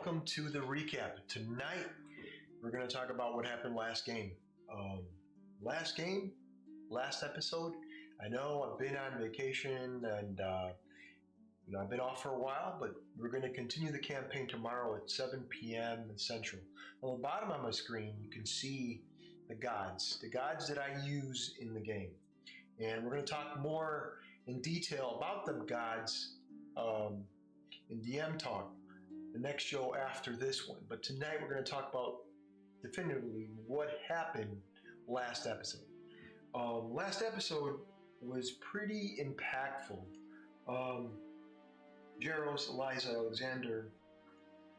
welcome to the recap. Tonight, we're going to talk about what happened last game. Last episode. I know I've been on vacation and I've been off for a while, but we're going to continue the campaign tomorrow at 7 p.m. Central. On the bottom of my screen, you can see the gods that I use in the game. And we're going to talk more in detail about them gods in DM Talk, the next show after this one. But tonight we're going to talk about definitively what happened last episode. Last episode was pretty impactful. Jaros, Eliza, Alexander,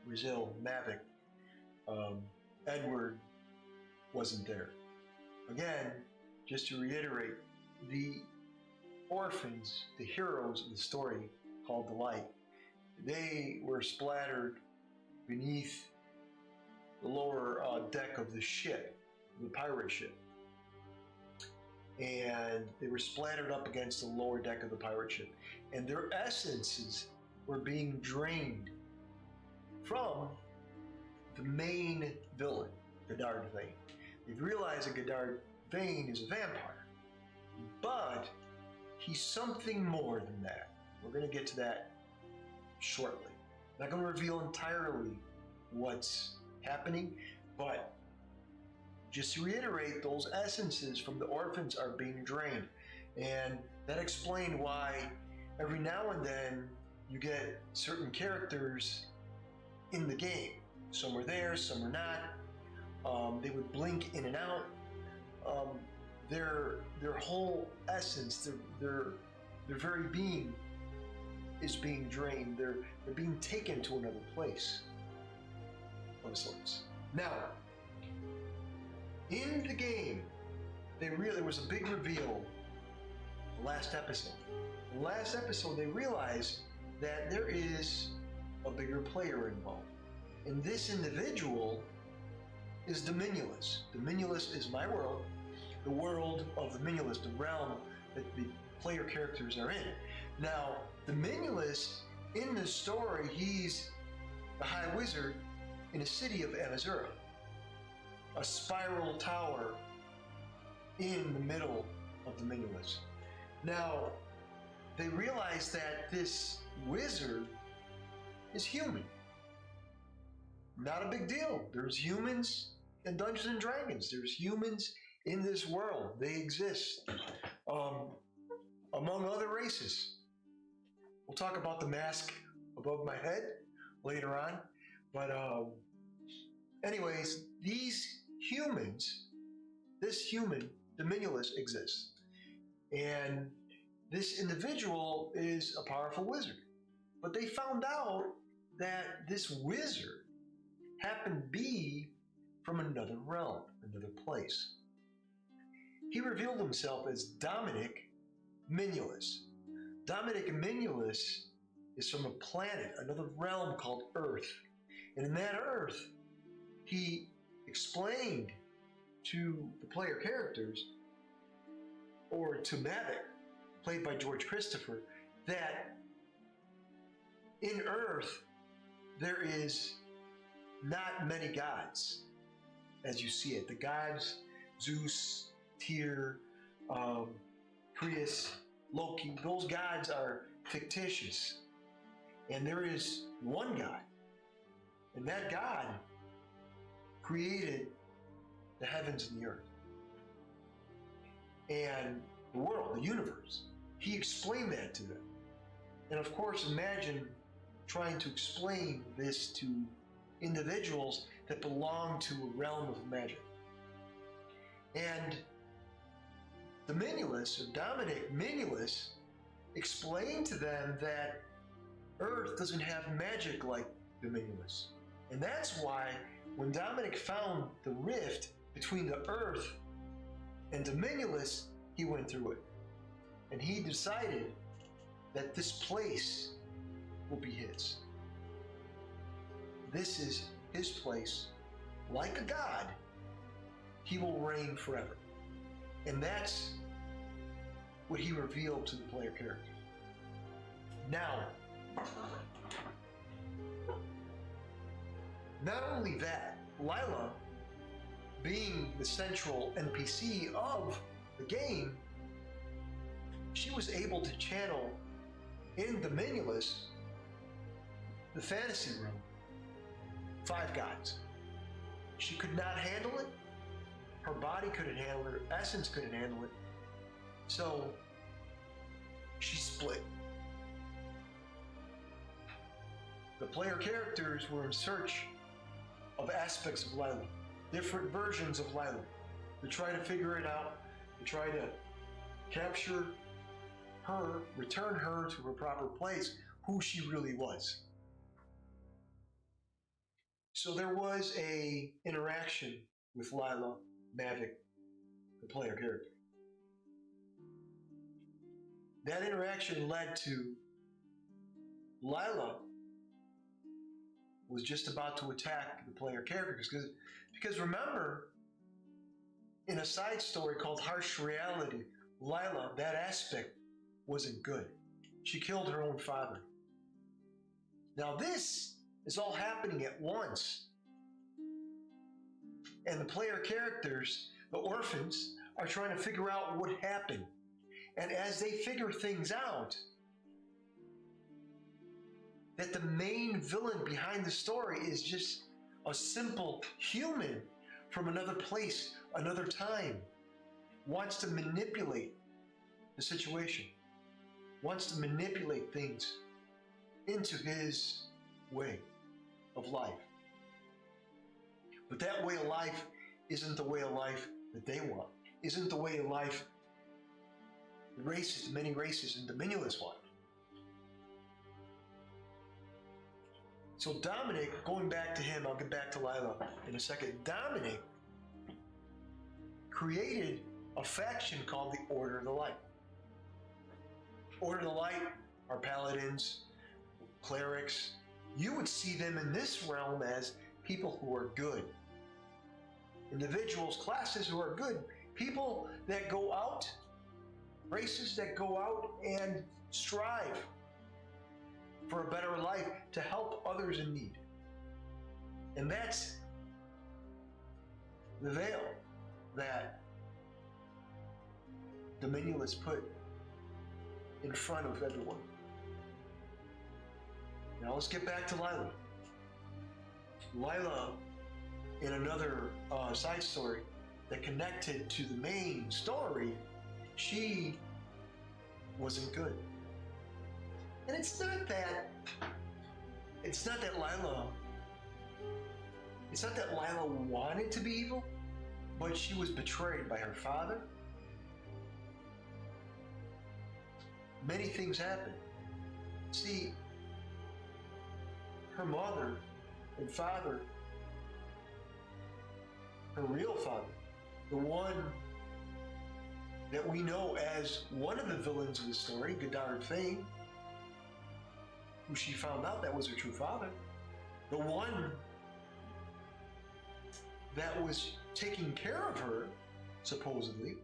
Brazil, Mavic, Edward wasn't there. Again, just to reiterate, the orphans, the heroes of the story called The Light, they were splattered beneath the lower deck of the ship, the pirate ship. And they were splattered up against the lower deck of the pirate ship. And their essences were being drained from the main villain, Godard Vane. They've realized that Godard Vane is a vampire, but he's something more than that. We're going to get to that shortly. I'm not going to reveal entirely what's happening, but just to reiterate, those essences from the orphans are being drained. And that explained why every now and then you get certain characters in the game. Some are there, some are not. They would blink in and out. Their whole essence, their very being is being drained. They're being taken to another place of sorts. Now, in the game, there was a big reveal last episode. Last episode, they realized that there is a bigger player involved. And this individual is Dominulus. Dominulus is my world, the world of Dominulus, the realm that the player characters are in. Now, Dominulus, in the story, he's the High Wizard in the city of Amazura, a spiral tower in the middle of Dominulus. Now, they realize that this wizard is human. Not a big deal. There's humans in Dungeons and Dragons. There's humans in this world. They exist. Among other races. We'll talk about the mask above my head later on. But anyways, these humans, this human, Dominulus, exists. And this individual is a powerful wizard. But they found out that this wizard happened to be from another realm, another place. He revealed himself as Dominic Minulus. Dominic Minulus is from a planet, another realm called Earth. And in that Earth, he explained to the player characters, or to Mavic, played by George Christopher, that in Earth there is not many gods as you see it. The gods, Zeus, Tyr, Prius, Loki, those gods are fictitious. And there is one God. And that God created the heavens and the earth. And the world, the universe. He explained that to them. And of course, imagine trying to explain this to individuals that belong to a realm of magic. And Dominulus, or Dominic Minulus, explained to them that Earth doesn't have magic like Dominulus. And that's why when Dominic found the rift between the Earth and Dominulus, he went through it. And he decided that this place will be his. This is his place. Like a god, he will reign forever. And that's what he revealed to the player characters. Now, Not only that, Lila, being the central NPC of the game, she was able to channel in the Minulus the fantasy realm. 5 gods. She could not handle it. Her body couldn't handle it. Her essence couldn't handle it. So she split. The player characters were in search of aspects of Lila, different versions of Lila, to try to figure it out, to try to capture her, return her to her proper place, who she really was. So there was a interaction with Lila Mavic, the player character. That interaction led to Lila was just about to attack the player characters because remember, in a side story called Harsh Reality, Lila, that aspect wasn't good. She killed her own father. Now this is all happening at once. And the player characters, the orphans, are trying to figure out what happened. And as they figure things out, that the main villain behind the story is just a simple human from another place, another time, wants to manipulate the situation, wants to manipulate things into his way of life. But that way of life isn't the way of life that they want, isn't the way of life the races, the many races in the Minulus want. So Dominic, going back to him, I'll get back to Lila in a second. Dominic created a faction called the Order of the Light. Order of the Light are paladins, clerics. You would see them in this realm as people who are good. Individuals, classes who are good. People that go out, races that go out and strive for a better life, to help others in need. And that's the veil that the Minulus put in front of everyone. Now let's get back to Lila. Lila, in another side story that connected to the main story, she wasn't good. And it's not that Lila wanted to be evil, but she was betrayed by her father. Many things happened. See, her mother and father, her real father, the one that we know as one of the villains of the story, Godard Thane, who she found out that was her true father, the one that was taking care of her, supposedly,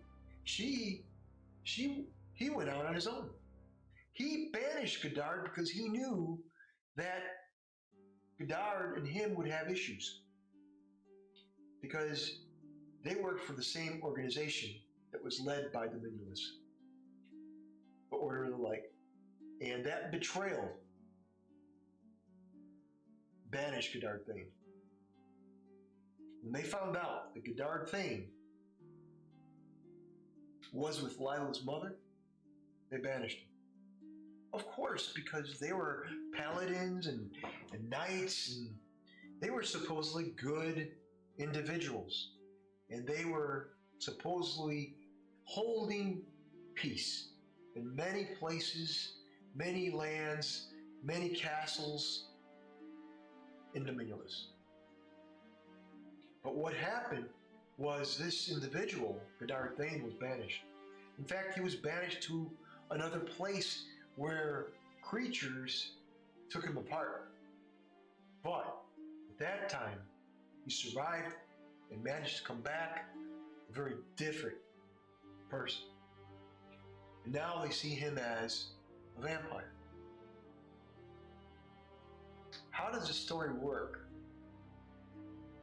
he went out on his own. He banished Godard because he knew that Godard and him would have issues, because they worked for the same organization that was led by the Minulus, the Order of the Light. And that betrayal banished Godard Thane. When they found out that Godard Thane was with Lila's mother, they banished him. Of course, because they were paladins and knights, and they were supposedly good individuals. And they were supposedly holding peace in many places, many lands, many castles in the Minulus. But what happened was this individual, Godard Thane, was banished. In fact, he was banished to another place where creatures took him apart. But at that time, he survived and managed to come back a very different person. And now they see him as a vampire. How does the story work?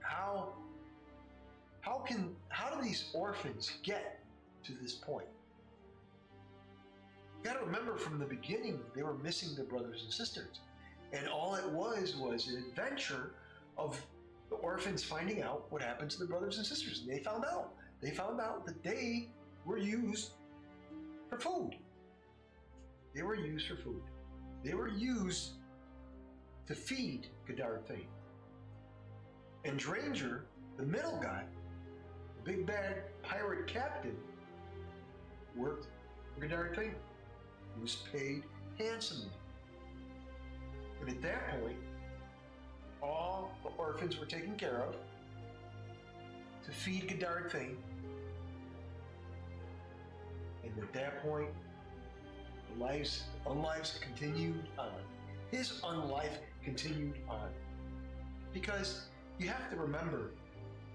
how do these orphans get to this point? You got to remember, from the beginning, they were missing their brothers and sisters, and all it was an adventure of the orphans finding out what happened to their brothers and sisters. And they found out that they were used for food. They were used for food. They were used to feed Godard Thane. And Dranger, the middle guy, the big bad pirate captain, worked for Godard Thane. He was paid handsomely. And at that point, all the orphans were taken care of to feed Godard Thane. And at that point, unlives continued on. His unlife continued on. Because you have to remember,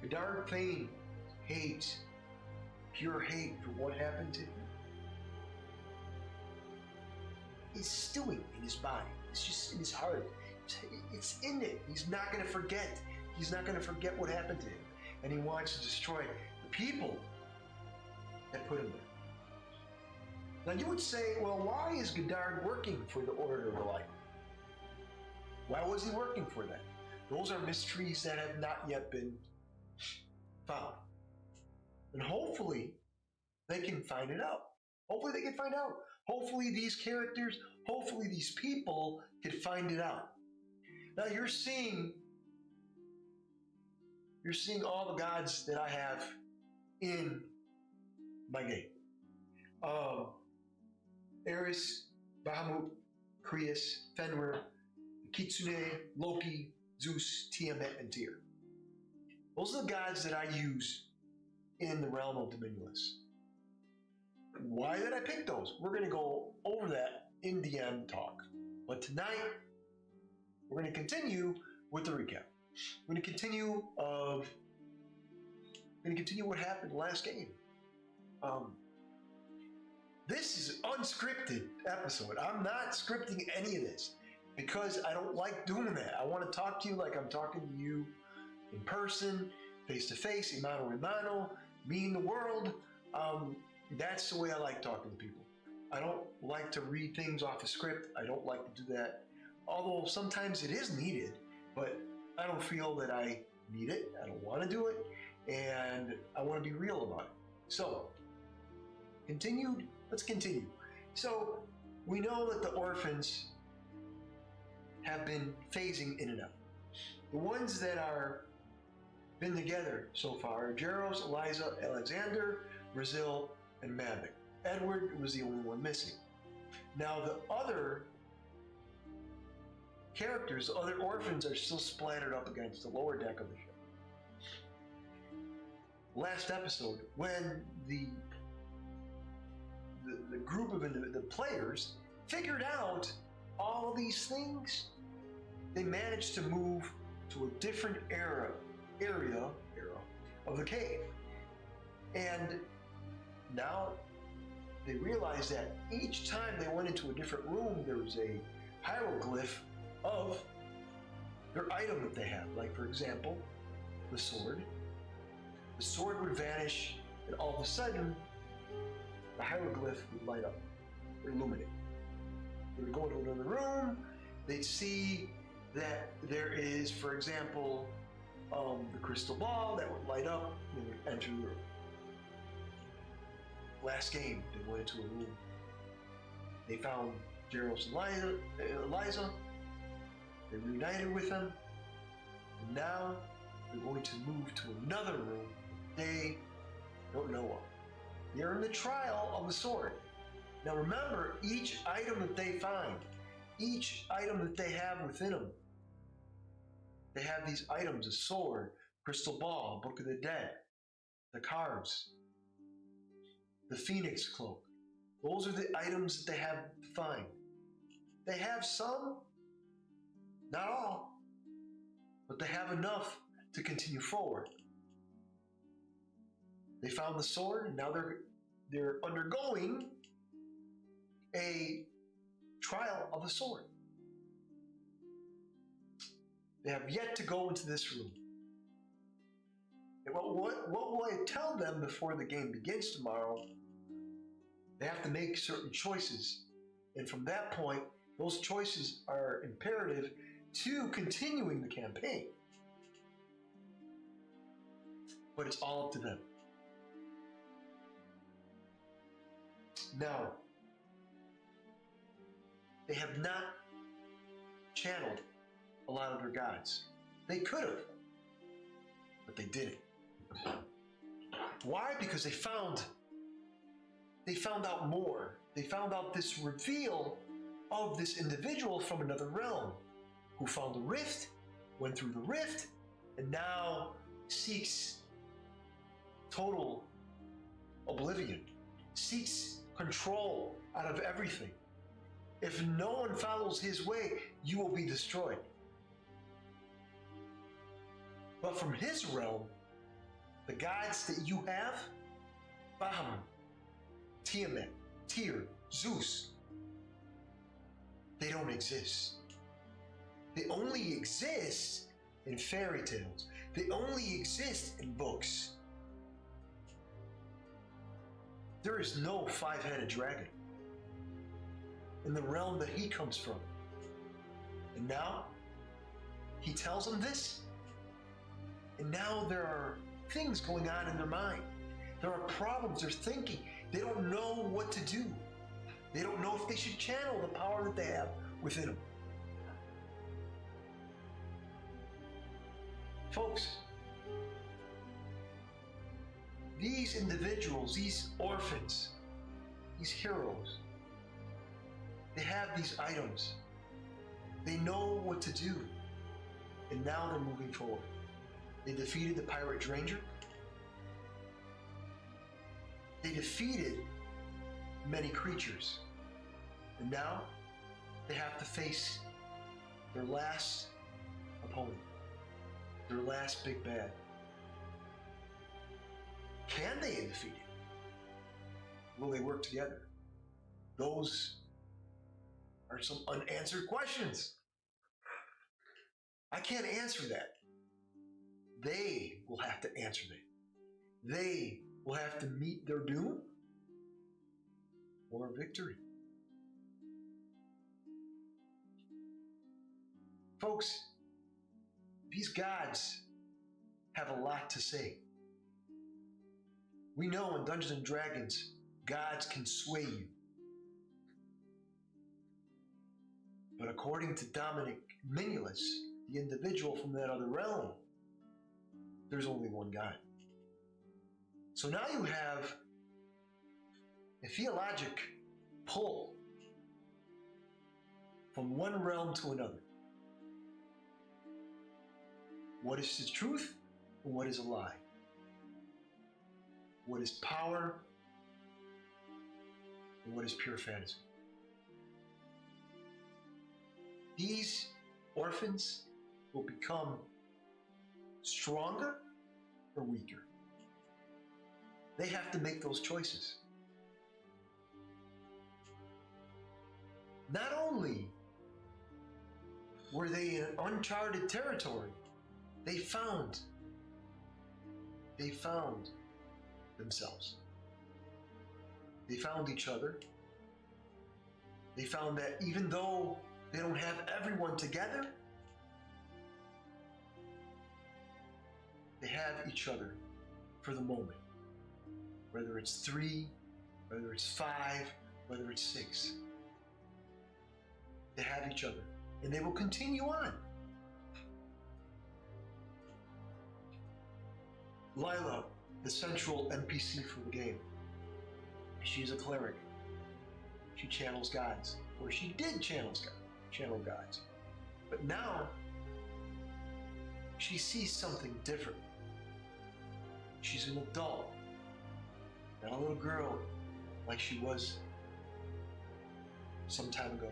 Godard Thane hates, pure hate for what happened to him. It's stewing in his body. It's just in his heart. It's in it. He's not going to forget. He's not going to forget what happened to him. And he wants to destroy the people that put him there. Now you would say, well, why is Godard working for the Order of the Light? Why was he working for that? Those are mysteries that have not yet been found. And hopefully they can find it out. Hopefully they can find out. Hopefully these characters, hopefully these people can find it out. Now you're seeing all the gods that I have in my game. Eris, Bahamut, Krius, Fenrir, Kitsune, Loki, Zeus, Tiamat, and Tyr. Those are the gods that I use in the realm of Dominulus. Why did I pick those? We're going to go over that in the end talk. But tonight, we're going to continue with the recap. We're going to continue what happened last game. This is an unscripted episode. I'm not scripting any of this because I don't like doing that. I want to talk to you like I'm talking to you in person, face to face, mano a mano, me in the world. That's the way I like talking to people. I don't like to read things off a script. I don't like to do that. Although sometimes it is needed, but I don't feel that I need it. I don't want to do it. And I want to be real about it. So, let's continue. So, we know that the orphans have been phasing in and out. The ones that are been together so far are Jaros, Eliza, Alexander, Brazil, and Mavic. Edward was the only one missing. Now the other characters, the other orphans, are still splattered up against the lower deck of the ship. Last episode, when the group of the players figured out all these things, they managed to move to a different area of the cave. And now they realized that each time they went into a different room, there was a hieroglyph of their item that they have. Like, for example, the sword. The sword would vanish, and all of a sudden, the hieroglyph would light up or illuminate. They would go into another room, they'd see that there is, for example, the crystal ball that would light up, and they would enter the room. Last game, they went into a room. They found Jaros and Eliza. They reunited with them. And now they're going to move to another room they don't know of. They're in the trial of the sword. Now remember, each item that they find, each item that they have within them, they have these items: a sword, crystal ball, Book of the Dead, the cards, the Phoenix cloak. Those are the items that they have to find. They have some, not all, but they have enough to continue forward. They found the sword, and now they're undergoing a trial of the sword. They have yet to go into this room. And what will I tell them before the game begins tomorrow? They have to make certain choices. And from that point, those choices are imperative to continuing the campaign. But it's all up to them. Now, they have not channeled a lot of their gods. They could have, but they didn't. Why? Because they found out more. They found out this reveal of this individual from another realm who found the rift, went through the rift, and now seeks total oblivion, seeks control out of everything. If no one follows his way, you will be destroyed. But from his realm, the gods that you have, Bahamut, Tiamat, Tyr, Zeus, they don't exist. They only exist in fairy tales. They only exist in books. There is no five-headed dragon in the realm that he comes from. And now, he tells them this, and now there are things going on in their mind. There are problems, they're thinking. They don't know what to do. They don't know if they should channel the power that they have within them. Folks, these individuals, these orphans, these heroes, they have these items. They know what to do. And now they're moving forward. They defeated the pirate Ranger. They defeated many creatures. And now they have to face their last opponent, their last big bad. Can they defeat it? Will they work together? Those are some unanswered questions. I can't answer that. They will have to answer that. They will have to meet their doom or victory. Folks, these gods have a lot to say. We know in Dungeons and Dragons, gods can sway you. But according to Dominic Minulus, the individual from that other realm, there's only one God. So now you have a theologic pull from one realm to another. What is the truth and what is a lie? What is power and what is pure fantasy? These orphans will become stronger or weaker. They have to make those choices. Not only were they in uncharted territory, they found themselves. They found each other. They found that even though they don't have everyone together, they have each other for the moment. Whether it's 3, whether it's 5, whether it's 6. They have each other. And they will continue on. Lila, the central NPC for the game, she's a cleric. She channels gods. Or she did channel gods. But now, she sees something different. She's an adult, not a little girl like she was some time ago.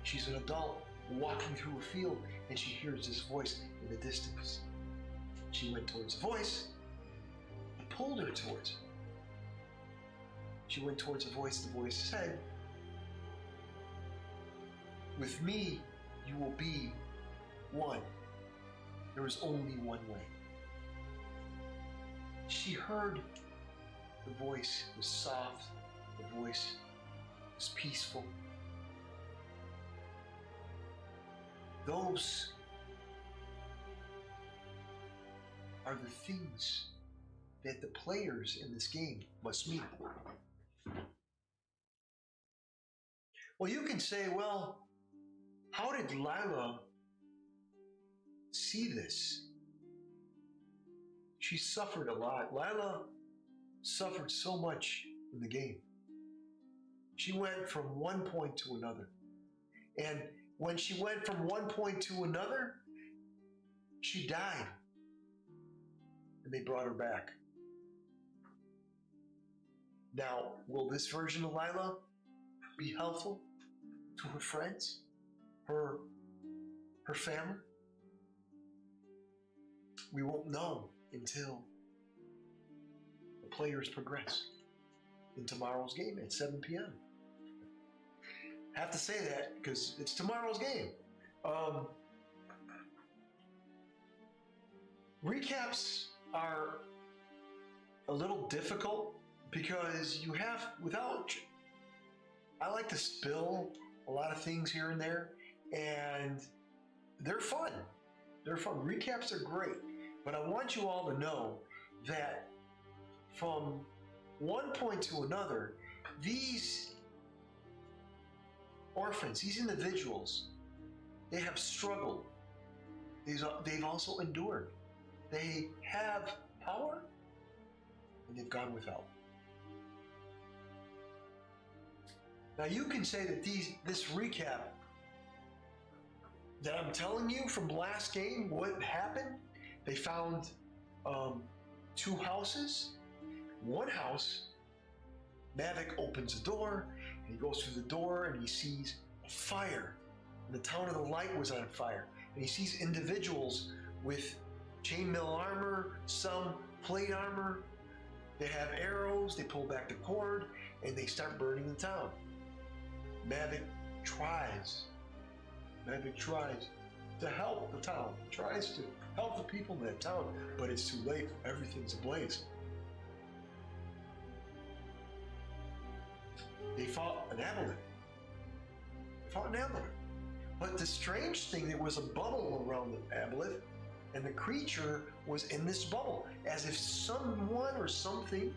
She's an adult walking through a field and she hears this voice in the distance. She went towards the voice. It pulled her towards it. She went towards the voice. The voice said, "With me, you will be one. There is only one way." she heard the voice was soft, the voice was peaceful. Those are the things that the players in this game must meet. Well, you can say, well, how did Lila see this? She suffered a lot. Lila suffered so much in the game. She went from one point to another. And when she went from one point to another, she died. And they brought her back. Now, will this version of Lila be helpful to her friends, her family? We won't know until the players progress in tomorrow's game at 7 p.m. I have to say that because it's tomorrow's game. Recaps are a little difficult because you have, I like to spill a lot of things here and there, and they're fun. They're fun. Recaps are great, but I want you all to know that from one point to another, these orphans, these individuals, they have struggled. They've also endured. They have power, and they've gone without. Now you can say that this recap that I'm telling you from last game, what happened, they found 2 houses. One house, Mavic opens the door, and he goes through the door and he sees a fire. And the town of the light was on fire. And he sees individuals with chainmail armor, some plate armor. They have arrows, they pull back the cord, and they start burning the town. Mavic tries to help the town, tries to help the people in that town, but it's too late. Everything's ablaze. They fought an aboleth. But the strange thing, there was a bubble around the aboleth, and the creature was in this bubble, as if someone or something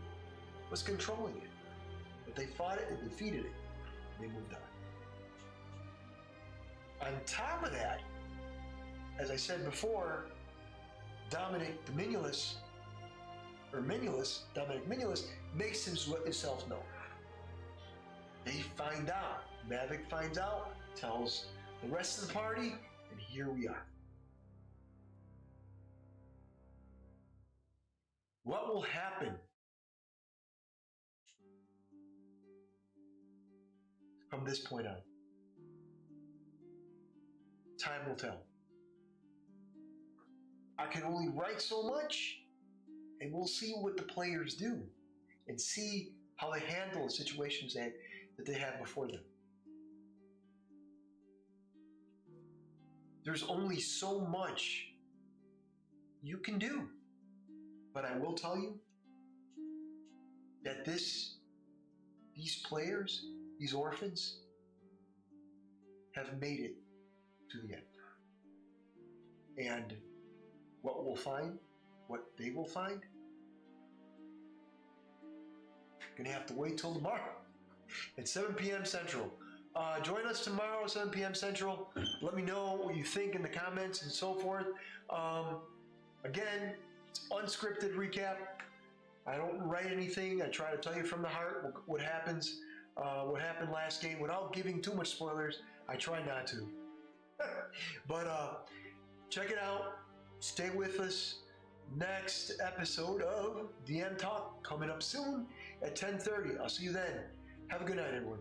was controlling it. But they fought it and defeated it. They moved on. On top of that, as I said before, Dominic Minulus makes himself known. They find out. Mavic finds out, tells the rest of the party, and here we are. What will happen from this point on? Time will tell. I can only write so much, and we'll see what the players do and see how they handle the situations that they have before them. There's only so much you can do. But I will tell you that these players, these orphans, have made it to the end. And what they will find, gonna have to wait till tomorrow at 7 p.m. Central. Join us tomorrow at 7 p.m. Central. Let me know what you think in the comments and so forth. Again, it's unscripted recap. I don't write anything. I try to tell you from the heart what happened last game without giving too much spoilers. I try not to. But check it out. Stay with us. Next episode of DM Talk coming up soon at 10:30. I'll see you then. Have a good night, everyone.